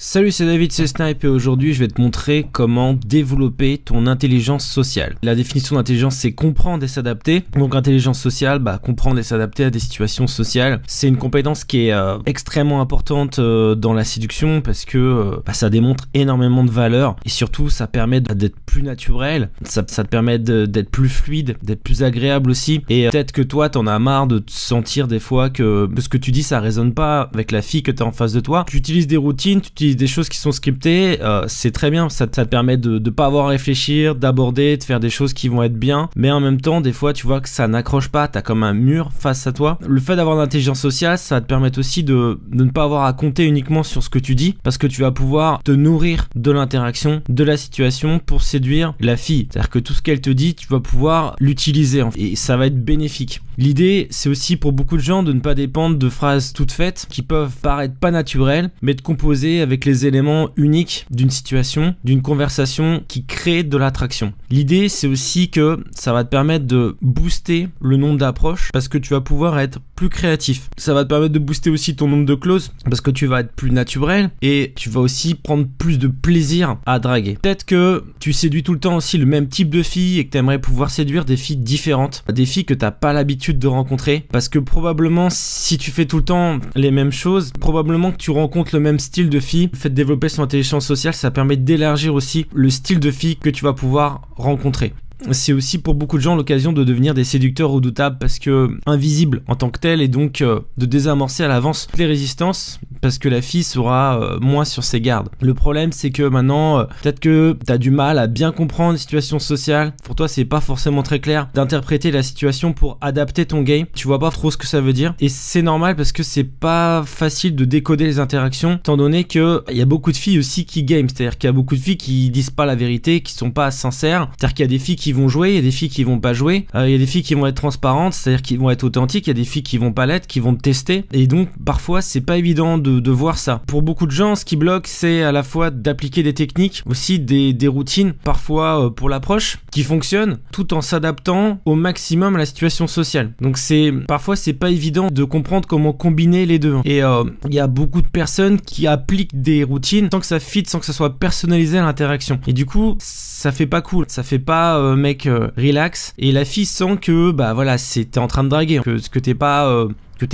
Salut, c'est David, c'est Snipe et aujourd'hui je vais te montrer comment développer ton intelligence sociale. La définition d'intelligence, c'est comprendre et s'adapter. Donc intelligence sociale, comprendre et s'adapter à des situations sociales. C'est une compétence qui est extrêmement importante dans la séduction parce que ça démontre énormément de valeur et surtout ça permet d'être plus naturel, ça te permet d'être plus fluide, d'être plus agréable aussi. Et peut-être que toi t'en as marre de te sentir des fois que ce que tu dis ça résonne pas avec la fille que t'as en face de toi. Tu utilises des routines, tu utilises des choses qui sont scriptées, c'est très bien, ça te permet de pas avoir à réfléchir, d'aborder, de faire des choses qui vont être bien, mais en même temps des fois tu vois que ça n'accroche pas, t'as comme un mur face à toi. Le fait d'avoir l'intelligence sociale, ça va te permettre aussi de ne pas avoir à compter uniquement sur ce que tu dis, parce que tu vas pouvoir te nourrir de l'interaction, de la situation pour séduire la fille. C'est-à-dire que tout ce qu'elle te dit, tu vas pouvoir l'utiliser et ça va être bénéfique. L'idée, c'est aussi pour beaucoup de gens de ne pas dépendre de phrases toutes faites qui peuvent paraître pas naturelles, mais de composer avec les éléments uniques d'une situation, d'une conversation qui crée de l'attraction. L'idée, c'est aussi que ça va te permettre de booster le nombre d'approches parce que tu vas pouvoir être plus créatif. Ça va te permettre de booster aussi ton nombre de closes parce que tu vas être plus naturel et tu vas aussi prendre plus de plaisir à draguer. Peut-être que tu séduis tout le temps aussi le même type de filles et que tu aimerais pouvoir séduire des filles différentes, des filles que tu n'as pas l'habitude de rencontrer parce que probablement si tu fais tout le temps les mêmes choses, probablement que tu rencontres le même style de filles. Le fait de développer son intelligence sociale, ça permet d'élargir aussi le style de filles que tu vas pouvoir rencontrer. C'est aussi pour beaucoup de gens l'occasion de devenir des séducteurs redoutables parce que invisibles en tant que tels et donc de désamorcer à l'avance les résistances parce que la fille sera moins sur ses gardes. Le problème c'est que maintenant peut-être que t'as du mal à bien comprendre les situations sociales. Pour toi c'est pas forcément très clair d'interpréter la situation pour adapter ton game. Tu vois pas trop ce que ça veut dire et c'est normal parce que c'est pas facile de décoder les interactions étant donné que il y a beaucoup de filles aussi qui game. C'est-à-dire qu'il y a beaucoup de filles qui disent pas la vérité, qui sont pas sincères. C'est-à-dire qu'il y a des filles qui vont jouer, il y a des filles qui vont pas jouer, il y a des filles qui vont être transparentes, c'est-à-dire qui vont être authentiques, il y a des filles qui vont pas l'être, qui vont te tester et donc parfois c'est pas évident de voir ça. Pour beaucoup de gens ce qui bloque c'est à la fois d'appliquer des techniques, aussi des routines parfois pour l'approche qui fonctionnent tout en s'adaptant au maximum à la situation sociale. Donc parfois c'est pas évident de comprendre comment combiner les deux et il y a beaucoup de personnes qui appliquent des routines sans que ça fit, sans que ça soit personnalisé à l'interaction et du coup ça fait pas cool, ça fait pas mec relax et la fille sent que voilà t'es en train de draguer, que t'es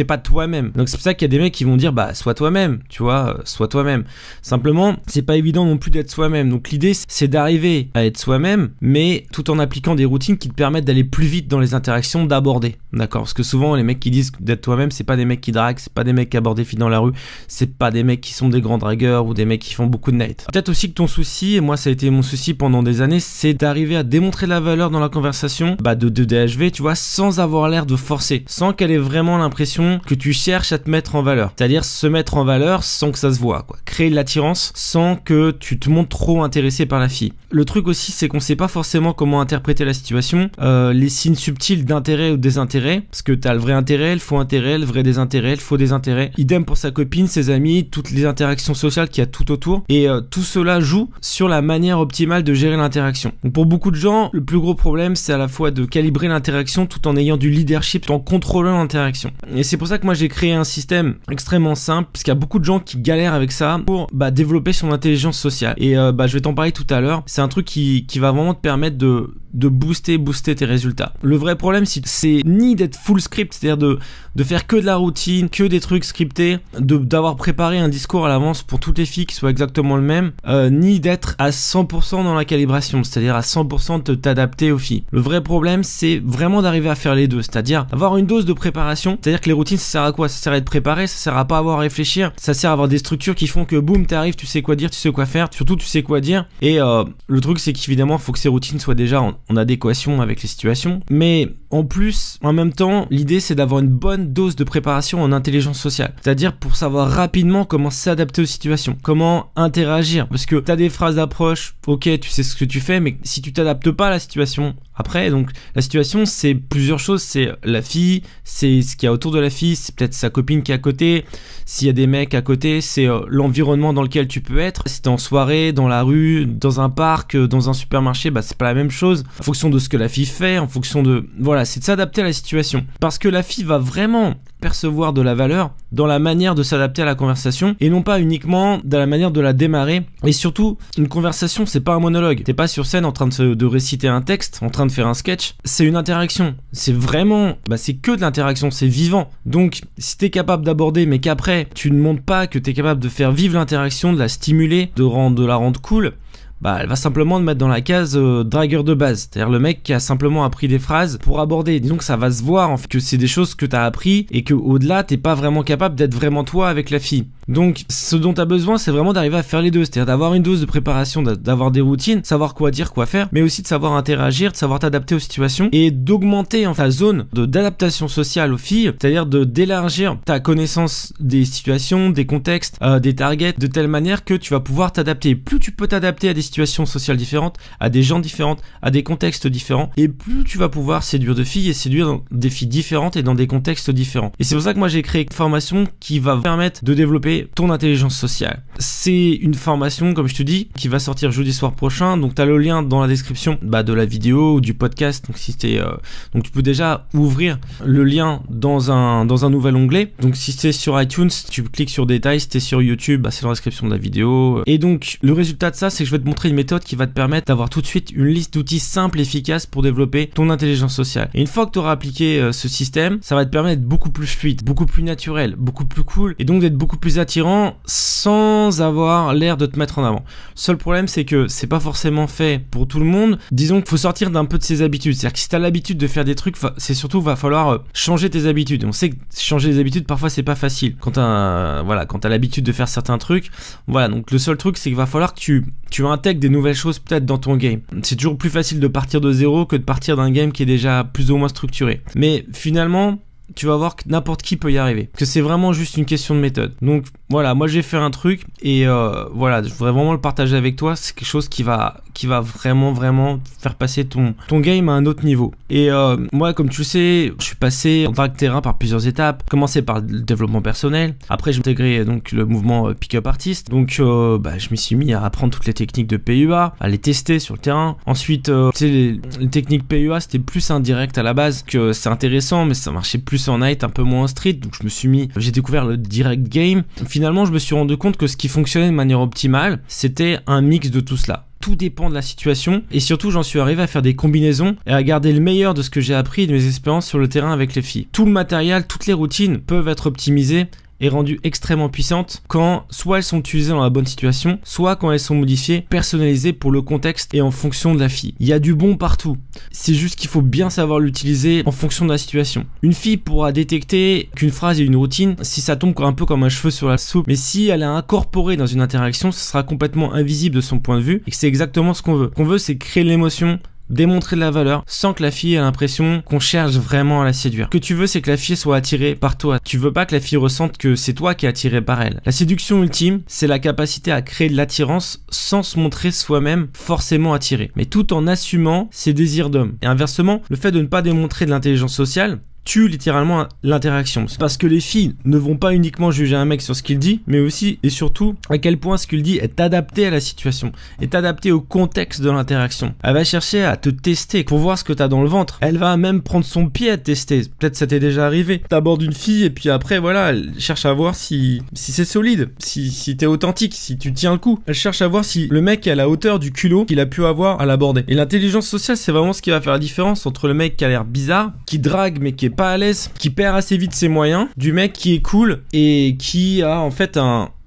pas toi-même. Donc c'est pour ça qu'il y a des mecs qui vont dire sois toi-même, tu vois, sois toi-même. Simplement, c'est pas évident non plus d'être soi-même. Donc l'idée c'est d'arriver à être soi-même, mais tout en appliquant des routines qui te permettent d'aller plus vite dans les interactions, d'aborder. D'accord? Parce que souvent les mecs qui disent d'être toi-même, c'est pas des mecs qui draguent, c'est pas des mecs qui abordent des filles dans la rue, c'est pas des mecs qui sont des grands dragueurs ou des mecs qui font beaucoup de night. Peut-être aussi que ton souci, et moi ça a été mon souci pendant des années, c'est d'arriver à démontrer de la valeur dans la conversation, de DHV, tu vois, sans avoir l'air de forcer, sans qu'elle ait vraiment l'impression que tu cherches à te mettre en valeur. C'est-à-dire se mettre en valeur sans que ça se voit, quoi. Créer de l'attirance sans que tu te montres trop intéressé par la fille. Le truc aussi, c'est qu'on sait pas forcément comment interpréter la situation, les signes subtils d'intérêt ou de désintérêt, parce que t'as le vrai intérêt, le faux intérêt, le vrai désintérêt, le faux désintérêt. Idem pour sa copine, ses amis, toutes les interactions sociales qu'il y a tout autour. Et tout cela joue sur la manière optimale de gérer l'interaction. Donc pour beaucoup de gens, le plus gros problème, c'est à la fois de calibrer l'interaction tout en ayant du leadership, tout en contrôlant l'interaction. Et c'est pour ça que moi j'ai créé un système extrêmement simple, parce qu'il y a beaucoup de gens qui galèrent avec ça pour développer son intelligence sociale. Et je vais t'en parler tout à l'heure. C'est un truc qui va vraiment te permettre de booster tes résultats. Le vrai problème c'est ni d'être full script, c'est-à-dire de faire que de la routine, que des trucs scriptés, d'avoir préparé un discours à l'avance pour toutes les filles qui soient exactement le même, ni d'être à 100% dans la calibration, c'est-à-dire à 100% de t'adapter aux filles. Le vrai problème c'est vraiment d'arriver à faire les deux, c'est-à-dire avoir une dose de préparation, c'est-à-dire que les routines ça sert à quoi? Ça sert à être préparé, ça sert à pas avoir à réfléchir, ça sert à avoir des structures qui font que boum t'arrives, tu sais quoi dire, tu sais quoi faire, surtout tu sais quoi dire et le truc c'est qu'évidemment faut que ces routines soient déjà en adéquation avec les situations, mais en plus, en même temps, l'idée c'est d'avoir une bonne dose de préparation en intelligence sociale, c'est-à-dire pour savoir rapidement comment s'adapter aux situations, comment interagir, parce que t'as des phrases d'approche, ok tu sais ce que tu fais, mais si tu t'adaptes pas à la situation après, donc la situation c'est plusieurs choses, c'est la fille, c'est ce qu'il y a autour de la fille, c'est peut-être sa copine qui est à côté, s'il y a des mecs à côté, c'est l'environnement dans lequel tu peux être, si t'es en soirée, dans la rue, dans un parc, dans un supermarché, c'est pas la même chose, en fonction de ce que la fille fait, en fonction de... Voilà, c'est de s'adapter à la situation, parce que la fille va vraiment percevoir de la valeur dans la manière de s'adapter à la conversation et non pas uniquement dans la manière de la démarrer. Et surtout, une conversation, c'est pas un monologue. T'es pas sur scène en train de réciter un texte, en train de faire un sketch. C'est une interaction. C'est vraiment, c'est que de l'interaction, c'est vivant. Donc, si t'es capable d'aborder, mais qu'après, tu ne montres pas que t'es capable de faire vivre l'interaction, de la stimuler, de la rendre cool, elle va simplement te mettre dans la case dragueur de base, c'est-à-dire le mec qui a simplement appris des phrases pour aborder. Disons que ça va se voir en fait, que c'est des choses que t'as appris et que au-delà t'es pas vraiment capable d'être vraiment toi avec la fille. Donc ce dont t'as besoin, c'est vraiment d'arriver à faire les deux, c'est-à-dire d'avoir une dose de préparation, d'avoir des routines, savoir quoi dire, quoi faire, mais aussi de savoir interagir, de savoir t'adapter aux situations et d'augmenter ta zone d'adaptation sociale aux filles, c'est-à-dire d'élargir ta connaissance des situations, des contextes, des targets, de telle manière que tu vas pouvoir t'adapter. Plus tu peux t'adapter à des situations sociales différentes, à des gens différents, à des contextes différents, et plus tu vas pouvoir séduire de filles et séduire dans des filles différentes et dans des contextes différents. Et c'est pour ça que moi j'ai créé une formation qui va permettre de développer ton intelligence sociale. C'est une formation, comme je te dis, qui va sortir jeudi soir prochain, donc tu as le lien dans la description de la vidéo ou du podcast, donc si donc tu peux déjà ouvrir le lien dans un nouvel onglet. Donc si c'est sur iTunes, tu cliques sur détails, si t'es sur YouTube, c'est dans la description de la vidéo. Et donc le résultat de ça, c'est que je vais te montrer une méthode qui va te permettre d'avoir tout de suite une liste d'outils simples et efficaces pour développer ton intelligence sociale. Et une fois que tu auras appliqué ce système, ça va te permettre d'être beaucoup plus fluide, beaucoup plus naturel, beaucoup plus cool, et donc d'être beaucoup plus attirant sans avoir l'air de te mettre en avant. Seul problème, c'est que c'est pas forcément fait pour tout le monde. Disons qu'il faut sortir d'un peu de ses habitudes. C'est-à-dire que si t'as l'habitude de faire des trucs, c'est surtout va falloir changer tes habitudes. On sait que changer les habitudes, parfois c'est pas facile. Quand t'as l'habitude de faire certains trucs, donc le seul truc, c'est qu'il va falloir que tu intègres des nouvelles choses peut-être dans ton game. C'est toujours plus facile de partir de zéro que de partir d'un game qui est déjà plus ou moins structuré. Mais finalement, tu vas voir que n'importe qui peut y arriver. Que c'est vraiment juste une question de méthode. Donc voilà, moi j'ai fait un truc et je voudrais vraiment le partager avec toi. C'est quelque chose qui va vraiment faire passer ton game à un autre niveau. Et moi, comme tu le sais, je suis passé en drag terrain par plusieurs étapes. Commencé par le développement personnel. Après, j'ai intégré donc le mouvement pick-up artist. Donc je m'y suis mis à apprendre toutes les techniques de PUA, à les tester sur le terrain. Ensuite, les techniques PUA, c'était plus indirect à la base, que c'est intéressant, mais ça marchait plus en night, un peu moins en street. Donc j'ai découvert le direct game. Finalement, je me suis rendu compte que ce qui fonctionnait de manière optimale, c'était un mix de tout cela. Tout dépend de la situation et surtout j'en suis arrivé à faire des combinaisons et à garder le meilleur de ce que j'ai appris et de mes expériences sur le terrain avec les filles. Tout le matériel, toutes les routines peuvent être optimisées et rendues extrêmement puissantes quand soit elles sont utilisées dans la bonne situation, soit quand elles sont modifiées, personnalisées pour le contexte et en fonction de la fille. Il y a du bon partout. C'est juste qu'il faut bien savoir l'utiliser en fonction de la situation. Une fille pourra détecter qu'une phrase est une routine si ça tombe un peu comme un cheveu sur la soupe, mais si elle est incorporée dans une interaction, ce sera complètement invisible de son point de vue et que c'est exactement ce qu'on veut. Ce qu'on veut, c'est créer de l'émotion, démontrer de la valeur sans que la fille ait l'impression qu'on cherche vraiment à la séduire. Ce que tu veux, c'est que la fille soit attirée par toi. Tu veux pas que la fille ressente que c'est toi qui es attiré par elle. La séduction ultime, c'est la capacité à créer de l'attirance sans se montrer soi-même forcément attiré, mais tout en assumant ses désirs d'homme. Et inversement, le fait de ne pas démontrer de l'intelligence sociale tue littéralement l'interaction. C'est parce que les filles ne vont pas uniquement juger un mec sur ce qu'il dit, mais aussi et surtout à quel point ce qu'il dit est adapté à la situation, est adapté au contexte de l'interaction. Elle va chercher à te tester pour voir ce que t'as dans le ventre. Elle va même prendre son pied à te tester. Peut-être ça t'est déjà arrivé. T'abordes une fille et puis après elle cherche à voir si c'est solide, si t'es authentique, si tu tiens le coup. Elle cherche à voir si le mec est à la hauteur du culot qu'il a pu avoir à l'aborder. Et l'intelligence sociale, c'est vraiment ce qui va faire la différence entre le mec qui a l'air bizarre, qui drague mais qui est pas à l'aise, qui perd assez vite ses moyens, du mec qui est cool et qui a en fait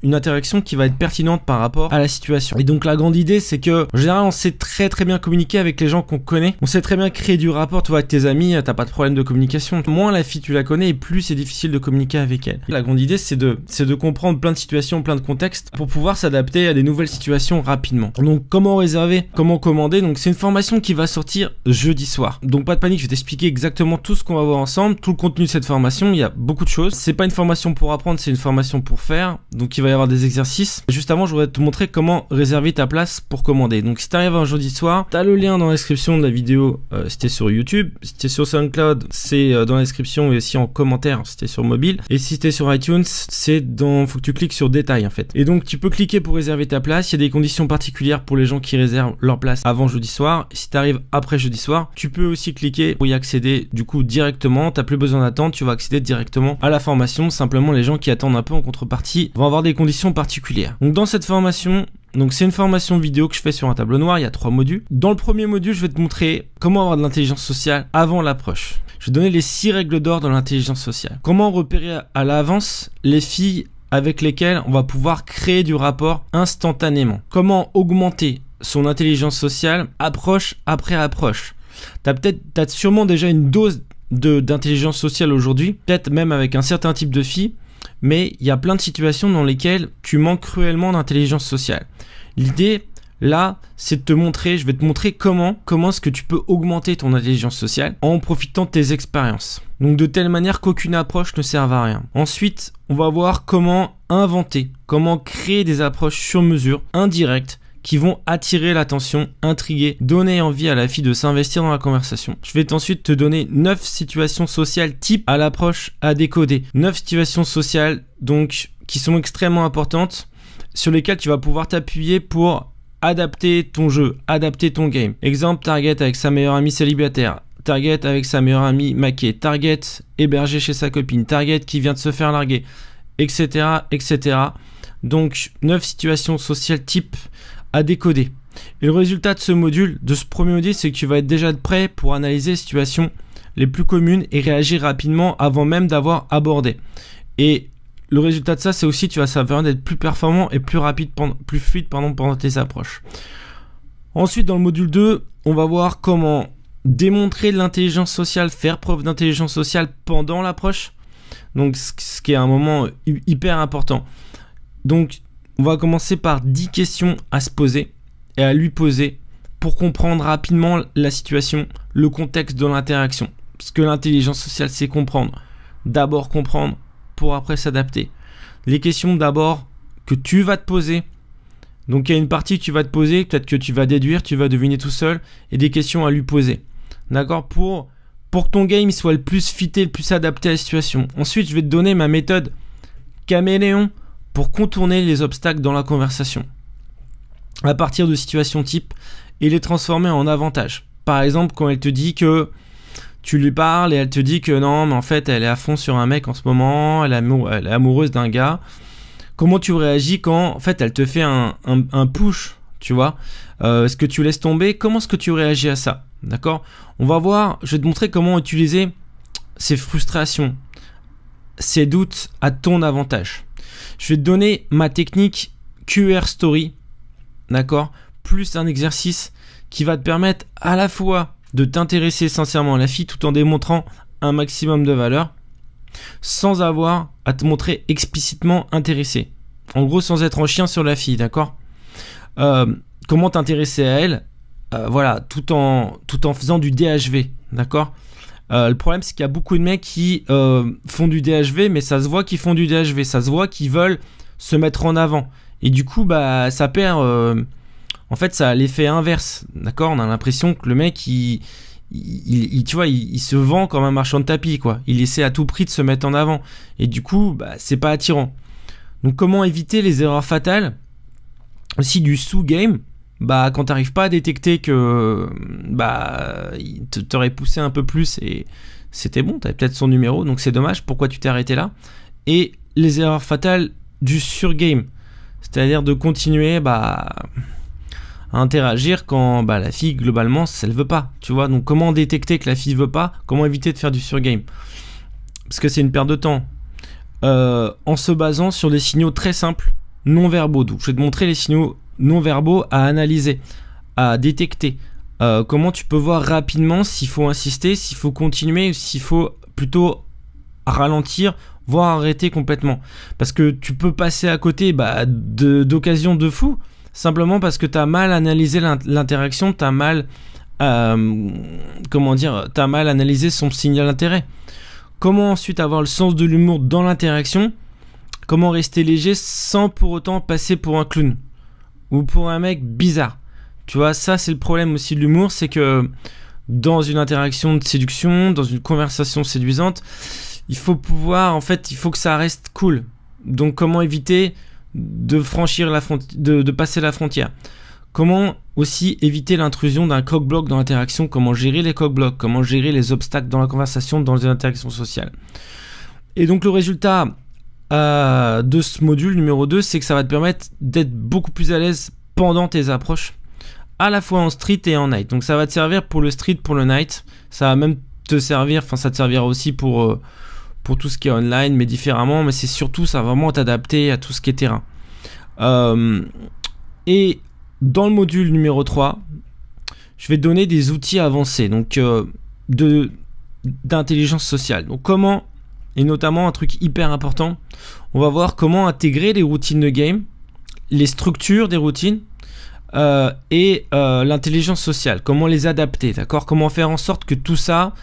une interaction qui va être pertinente par rapport à la situation. Et donc la grande idée, c'est que en général on sait très bien communiquer avec les gens qu'on connaît, on sait très bien créer du rapport. Tu vois, avec tes amis, t'as pas de problème de communication. Moins la fille tu la connais et plus c'est difficile de communiquer avec elle. La grande idée, c'est de comprendre plein de situations, plein de contextes pour pouvoir s'adapter à des nouvelles situations rapidement. Donc comment réserver, comment commander. Donc c'est une formation qui va sortir jeudi soir. Donc pas de panique, je vais t'expliquer exactement tout ce qu'on va voir ensemble, tout le contenu de cette formation. Il y a beaucoup de choses. C'est pas une formation pour apprendre, c'est une formation pour faire. Donc il va y y avoir des exercices. Juste avant, je voudrais te montrer comment réserver ta place pour commander. Donc si tu arrives un jeudi soir, tu as le lien dans la description de la vidéo si tu es sur YouTube. Si tu es sur SoundCloud, c'est dans la description et aussi en commentaire si tu es sur mobile. Et si tu es sur iTunes, faut que tu cliques sur détail en fait. Et donc tu peux cliquer pour réserver ta place. Il y a des conditions particulières pour les gens qui réservent leur place avant jeudi soir. Si tu arrives après jeudi soir, tu peux aussi cliquer pour y accéder du coup directement. Tu n'as plus besoin d'attendre, tu vas accéder directement à la formation. Simplement les gens qui attendent un peu en contrepartie vont avoir des conditions particulières. Donc dans cette formation, c'est une formation vidéo que je fais sur un tableau noir, il y a 3 modules. Dans le premier module, je vais te montrer comment avoir de l'intelligence sociale avant l'approche. Je vais donner les 6 règles d'or de l'intelligence sociale. Comment repérer à l'avance les filles avec lesquelles on va pouvoir créer du rapport instantanément. Comment augmenter son intelligence sociale approche après approche. T'as sûrement déjà une dose d'intelligence sociale aujourd'hui, peut-être même avec un certain type de filles, mais il y a plein de situations dans lesquelles tu manques cruellement d'intelligence sociale. L'idée, là, c'est de te montrer, je vais te montrer comment est-ce que tu peux augmenter ton intelligence sociale en profitant de tes expériences. Donc de telle manière qu'aucune approche ne serve à rien. Ensuite, on va voir comment inventer, comment créer des approches sur mesure, indirectes, qui vont attirer l'attention, intriguer, donner envie à la fille de s'investir dans la conversation. Je vais ensuite te donner 9 situations sociales types à l'approche à décoder. 9 situations sociales donc qui sont extrêmement importantes sur lesquelles tu vas pouvoir t'appuyer pour adapter ton jeu, adapter ton game. Exemple, Target avec sa meilleure amie célibataire, Target avec sa meilleure amie maquée, Target hébergé chez sa copine, Target qui vient de se faire larguer, etc. etc. Donc 9 situations sociales types à décoder. Et le résultat de ce premier module, c'est que tu vas être déjà prêt pour analyser les situations les plus communes et réagir rapidement avant même d'avoir abordé. Et le résultat de ça, c'est aussi que tu vas savoir d'être plus performant et plus fluide pendant tes approches. Ensuite, dans le module 2, on va voir comment démontrer de l'intelligence sociale, faire preuve d'intelligence sociale pendant l'approche. Donc, ce qui est un moment hyper important. Donc, on va commencer par 10 questions à se poser et à lui poser pour comprendre rapidement la situation, le contexte de l'interaction. Parce que l'intelligence sociale, c'est comprendre. D'abord comprendre pour après s'adapter. Les questions d'abord que tu vas te poser. Donc il y a une partie que tu vas te poser, peut-être que tu vas déduire, tu vas deviner tout seul, et des questions à lui poser. D'accord ? Pour que ton game soit le plus fité, le plus adapté à la situation. Ensuite, je vais te donner ma méthode caméléon pour contourner les obstacles dans la conversation à partir de situations types et les transformer en avantages. Par exemple, quand elle te dit que tu lui parles et elle te dit que non, mais en fait, elle est à fond sur un mec en ce moment, elle est amoureuse d'un gars. Comment tu réagis quand, en fait, elle te fait un push, tu vois ? Est-ce que tu laisses tomber ? Comment est-ce que tu réagis à ça ? D'accord ? On va voir, je vais te montrer comment utiliser ces frustrations, ces doutes à ton avantage. Je vais te donner ma technique QR Story, d'accord ? Plus un exercice qui va te permettre à la fois de t'intéresser sincèrement à la fille tout en démontrant un maximum de valeur sans avoir à te montrer explicitement intéressé. En gros, sans être en chien sur la fille, d'accord ? Comment t'intéresser à elle, voilà, tout en faisant du DHV, d'accord ? Le problème, c'est qu'il y a beaucoup de mecs qui font du DHV, mais ça se voit qu'ils font du DHV, ça se voit qu'ils veulent se mettre en avant. Et du coup, ça perd... en fait, ça a l'effet inverse, d'accord ? On a l'impression que le mec, tu vois, il se vend comme un marchand de tapis, quoi. Il essaie à tout prix de se mettre en avant. Et du coup, c'est pas attirant. Donc, comment éviter les erreurs fatales ? Aussi du sous-game. Quand t'arrives pas à détecter que il t'aurait poussé un peu plus et c'était bon, t'avais peut-être son numéro, donc c'est dommage, pourquoi tu t'es arrêté là ? Et les erreurs fatales du surgame, c'est-à-dire de continuer à interagir quand la fille globalement elle veut pas, tu vois. Donc comment détecter que la fille veut pas, comment éviter de faire du surgame ? Parce que c'est une perte de temps. En se basant sur des signaux très simples, non verbaux. Donc je vais te montrer les signaux non-verbaux à analyser, à détecter. Comment tu peux voir rapidement s'il faut insister, s'il faut continuer ou s'il faut plutôt ralentir, voire arrêter complètement. Parce que tu peux passer à côté d'occasions de fou, simplement parce que tu as mal analysé l'interaction, tu as mal analysé son signal d'intérêt. Comment ensuite avoir le sens de l'humour dans l'interaction ? Comment rester léger sans pour autant passer pour un clown ou pour un mec bizarre. Tu vois, ça c'est le problème aussi de l'humour, c'est que dans une interaction de séduction, dans une conversation séduisante, il faut que ça reste cool. Donc comment éviter de franchir de passer la frontière? Comment aussi éviter l'intrusion d'un cock-block dans l'interaction? Comment gérer les cock-blocks? Comment gérer les obstacles dans la conversation, dans les interactions sociales? Et donc le résultat de ce module numéro 2, c'est que ça va te permettre d'être beaucoup plus à l'aise pendant tes approches, à la fois en street et en night. Donc ça va te servir pour le street, pour le night. Ça va même te servir, ça te servira aussi pour tout ce qui est online, mais différemment. Mais c'est surtout, ça va vraiment t'adapter à tout ce qui est terrain. Et dans le module numéro 3, je vais te donner des outils avancés, donc d'intelligence sociale. Donc comment, et notamment un truc hyper important, on va voir comment intégrer les routines de game, les structures des routines et l'intelligence sociale, comment les adapter, d'accord? Comment faire en sorte que tout ça,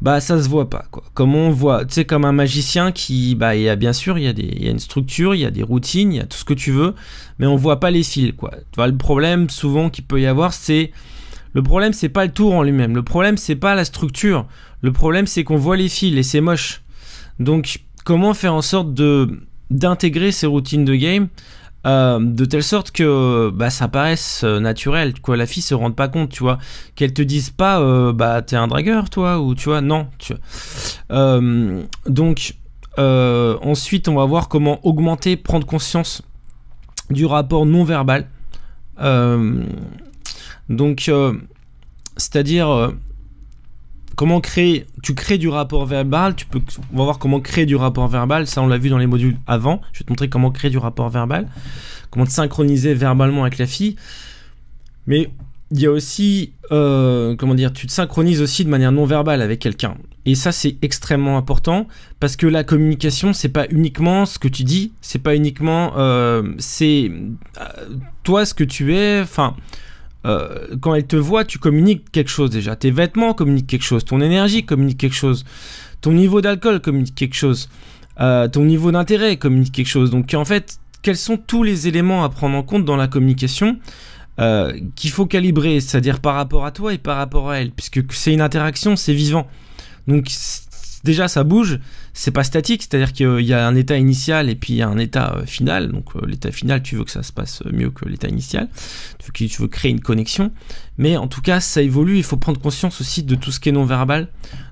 ça se voit pas, quoi. Comment on voit, tu sais, comme un magicien qui, il y a bien sûr, il y a une structure, il y a des routines, il y a tout ce que tu veux, mais on voit pas les fils, quoi. Tu vois, le problème souvent qu'il peut y avoir, c'est pas le tour en lui-même, le problème c'est pas la structure, le problème c'est qu'on voit les fils et c'est moche. Donc comment faire en sorte d'intégrer ces routines de game de telle sorte que ça paraisse naturel, quoi, la fille se rende pas compte, tu vois, qu'elle te dise pas t'es un dragueur toi, ou tu vois, non, donc ensuite on va voir comment prendre conscience du rapport non verbal, c'est-à-dire comment tu crées du rapport verbal. On va voir comment créer du rapport verbal. Ça, on l'a vu dans les modules avant. Je vais te montrer comment créer du rapport verbal, comment te synchroniser verbalement avec la fille. Mais il y a aussi, tu te synchronises aussi de manière non verbale avec quelqu'un. Et ça, c'est extrêmement important parce que la communication, c'est pas uniquement ce que tu dis, c'est pas uniquement, c'est toi ce que tu es. Enfin. Quand elle te voit, tu communiques quelque chose déjà. Tes vêtements communiquent quelque chose, ton énergie communique quelque chose, ton niveau d'alcool communique quelque chose, ton niveau d'intérêt communique quelque chose. Donc en fait, quels sont tous les éléments à prendre en compte dans la communication qu'il faut calibrer, c'est-à-dire par rapport à toi et par rapport à elle, puisque c'est une interaction, c'est vivant. Donc déjà ça bouge, c'est pas statique, c'est-à-dire qu'il y a un état initial et puis il y a un état final. Donc l'état final, tu veux que ça se passe mieux que l'état initial, tu veux créer une connexion, mais en tout cas ça évolue. Il faut prendre conscience aussi de tout ce qui est non verbal,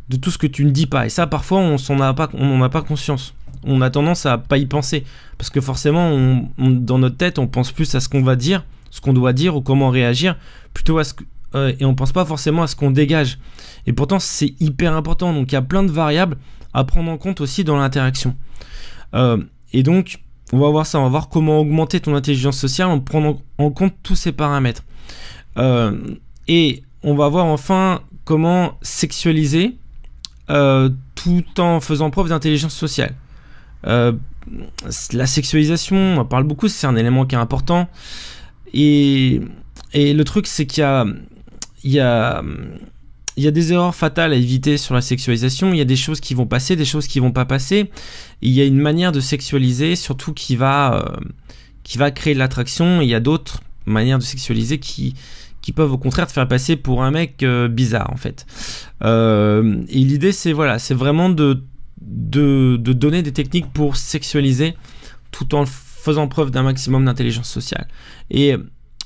de tout ce que tu ne dis pas, et ça parfois on n'en a pas conscience, on a tendance à pas y penser, parce que forcément dans notre tête on pense plus à ce qu'on va dire, ce qu'on doit dire ou comment réagir, plutôt à ce que et on pense pas forcément à ce qu'on dégage, et pourtant c'est hyper important. Donc il y a plein de variables à prendre en compte aussi dans l'interaction, et donc on va voir ça, on va voir comment augmenter ton intelligence sociale en prenant en compte tous ces paramètres, et on va voir enfin comment sexualiser tout en faisant preuve d'intelligence sociale. La sexualisation, on en parle beaucoup, c'est un élément qui est important, et le truc c'est qu'il y a des erreurs fatales à éviter sur la sexualisation. Il y a des choses qui vont passer, des choses qui vont pas passer. Et il y a une manière de sexualiser surtout qui va créer de l'attraction. Et il y a d'autres manières de sexualiser qui peuvent au contraire te faire passer pour un mec bizarre en fait. Et l'idée c'est vraiment de donner des techniques pour sexualiser tout en faisant preuve d'un maximum d'intelligence sociale. Et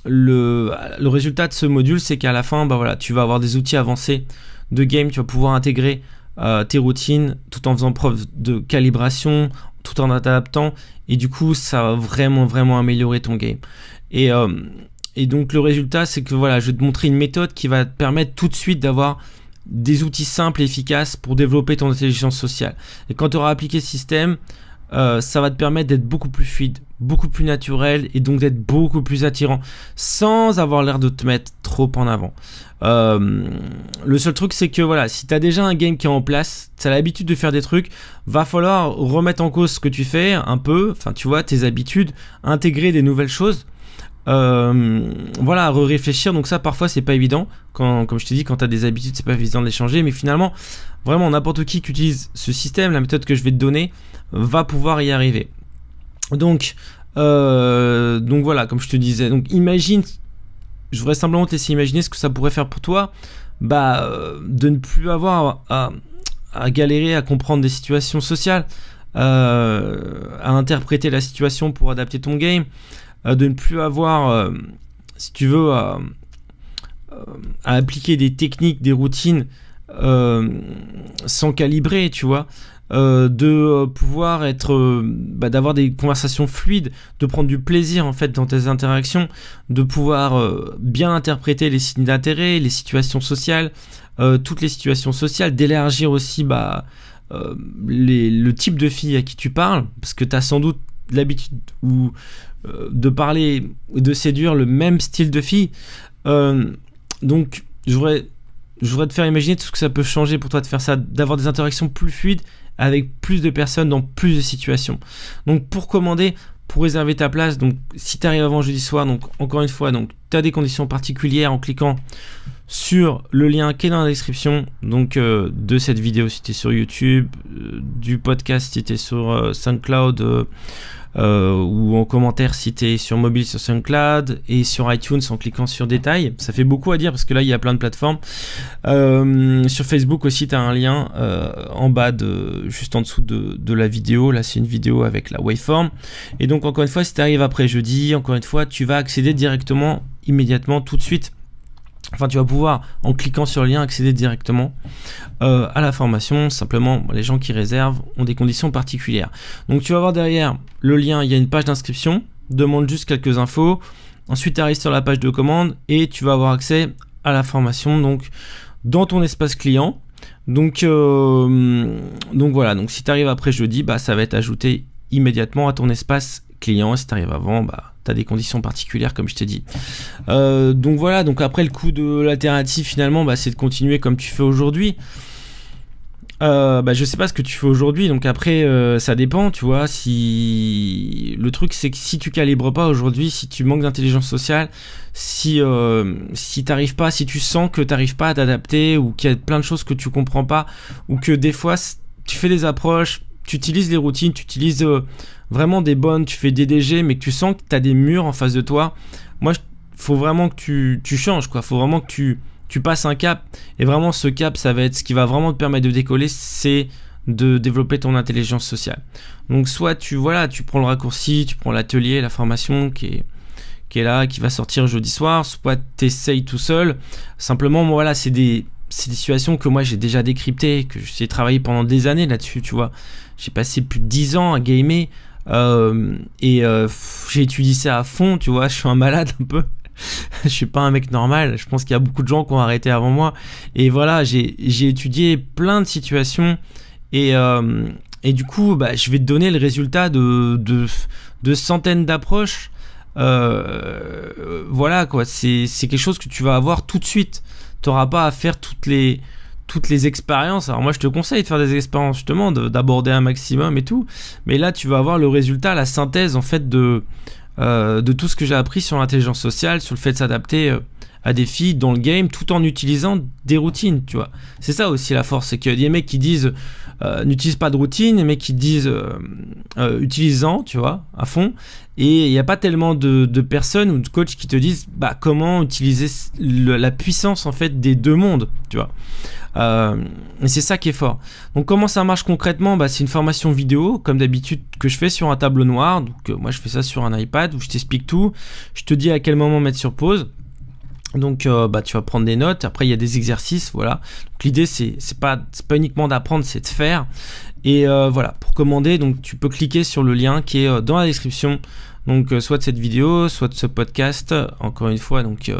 le résultat de ce module, c'est qu'à la fin, tu vas avoir des outils avancés de game, tu vas pouvoir intégrer tes routines tout en faisant preuve de calibration, tout en adaptant, et du coup, ça va vraiment, vraiment améliorer ton game. Et donc, le résultat, c'est que je vais te montrer une méthode qui va te permettre tout de suite d'avoir des outils simples et efficaces pour développer ton intelligence sociale. Et quand tu auras appliqué ce système, ça va te permettre d'être beaucoup plus fluide, beaucoup plus naturel, et donc d'être beaucoup plus attirant sans avoir l'air de te mettre trop en avant. Le seul truc c'est que si tu as déjà un game qui est en place, tu as l'habitude de faire des trucs, va falloir remettre en cause ce que tu fais un peu, tu vois, tes habitudes, intégrer des nouvelles choses, réfléchir. Donc ça parfois c'est pas évident, comme je t'ai dit, quand tu as des habitudes c'est pas évident de les changer, mais finalement vraiment n'importe qui utilise ce système, la méthode que je vais te donner va pouvoir y arriver. Donc voilà, comme je te disais, donc imagine, je voudrais simplement te laisser imaginer ce que ça pourrait faire pour toi, de ne plus avoir à galérer à comprendre des situations sociales, à interpréter la situation pour adapter ton game, de ne plus avoir, si tu veux, à appliquer des techniques, des routines sans calibrer, tu vois. De pouvoir être d'avoir des conversations fluides, de prendre du plaisir en fait dans tes interactions, de pouvoir bien interpréter les signes d'intérêt, les situations sociales, toutes les situations sociales, d'élargir aussi le type de fille à qui tu parles, parce que tu as sans doute l'habitude de parler ou de séduire le même style de fille. Donc je voudrais te faire imaginer tout ce que ça peut changer pour toi de faire ça, d'avoir des interactions plus fluides avec plus de personnes dans plus de situations. Donc pour commander, pour réserver ta place, donc si tu arrives avant jeudi soir, donc encore une fois, donc tu as des conditions particulières en cliquant sur le lien qui est dans la description donc de cette vidéo si tu es sur YouTube, du podcast si tu es sur SoundCloud, ou en commentaire si tu es sur mobile sur SoundCloud, et sur iTunes en cliquant sur détails. Ça fait beaucoup à dire parce que là il y a plein de plateformes. Sur Facebook aussi tu as un lien en bas, juste en dessous de la vidéo. Là c'est une vidéo avec la waveform, et donc encore une fois si tu arrives après jeudi, encore une fois tu vas accéder directement, immédiatement, tout de suite. Enfin, tu vas pouvoir, en cliquant sur le lien, accéder directement à la formation. Simplement, les gens qui réservent ont des conditions particulières. Donc, tu vas voir derrière le lien, il y a une page d'inscription. Demande juste quelques infos. Ensuite, tu arrives sur la page de commande et tu vas avoir accès à la formation donc, dans ton espace client. Donc voilà. Donc, si tu arrives après jeudi, ça va être ajouté immédiatement à ton espace client. Si tu arrives avant, tu as des conditions particulières comme je t'ai dit. Donc voilà, donc après le coup de l'alternative finalement c'est de continuer comme tu fais aujourd'hui. Je sais pas ce que tu fais aujourd'hui, donc après ça dépend, tu vois. Si le truc c'est que si tu calibres pas aujourd'hui, si tu manques d'intelligence sociale, si t'arrives pas, si tu sens que t'arrives pas à t'adapter, ou qu'il y a plein de choses que tu comprends pas, ou que des fois tu fais des approches, tu utilises les routines, tu utilises vraiment des bonnes, tu fais des DG, mais que tu sens que tu as des murs en face de toi, moi, faut vraiment que tu changes, quoi. Faut vraiment que tu passes un cap. Et vraiment, ce cap, ça va être ce qui va vraiment te permettre de décoller, c'est de développer ton intelligence sociale. Donc, soit tu prends le raccourci, tu prends l'atelier, la formation qui est là, qui va sortir jeudi soir, soit tu essayes tout seul. Simplement, moi, c'est des situations que moi j'ai déjà décryptées, que j'ai travaillé pendant des années là-dessus, tu vois. J'ai passé plus de 10 ans à gamer, j'ai étudié ça à fond, tu vois. Je suis un malade un peu. Je suis pas un mec normal. Je pense qu'il y a beaucoup de gens qui ont arrêté avant moi. Et voilà, j'ai étudié plein de situations, et du coup, je vais te donner le résultat de centaines d'approches. Voilà quoi. C'est quelque chose que tu vas avoir tout de suite. T'auras pas à faire toutes les expériences. Alors moi je te conseille de faire des expériences justement, d'aborder un maximum et tout, mais là tu vas avoir le résultat, la synthèse en fait de tout ce que j'ai appris sur l'intelligence sociale, sur le fait de s'adapter à des filles dans le game tout en utilisant des routines, tu vois. C'est ça aussi la force, c'est qu'il y a des mecs qui disent n'utilise pas de routine, des mecs qui disent utilise-en, tu vois, à fond, et il n'y a pas tellement de personnes ou de coachs qui te disent comment utiliser la puissance en fait des deux mondes, tu vois. Et c'est ça qui est fort. Donc comment ça marche concrètement, c'est une formation vidéo comme d'habitude que je fais sur un tableau noir. Donc moi je fais ça sur un iPad où je t'explique tout, je te dis à quel moment mettre sur pause. Donc tu vas prendre des notes, après il y a des exercices, voilà. Donc l'idée c'est pas uniquement d'apprendre, c'est de faire. Et voilà, pour commander, donc tu peux cliquer sur le lien qui est dans la description. Donc soit de cette vidéo, soit de ce podcast. Encore une fois, donc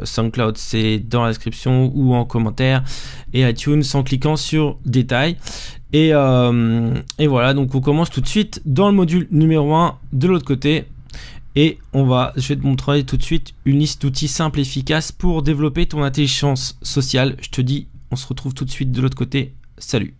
SoundCloud c'est dans la description ou en commentaire, et iTunes en cliquant sur détails. Et voilà, donc on commence tout de suite dans le module numéro 1 de l'autre côté. Et je vais te montrer tout de suite une liste d'outils simples et efficaces pour développer ton intelligence sociale. Je te dis, on se retrouve tout de suite de l'autre côté. Salut!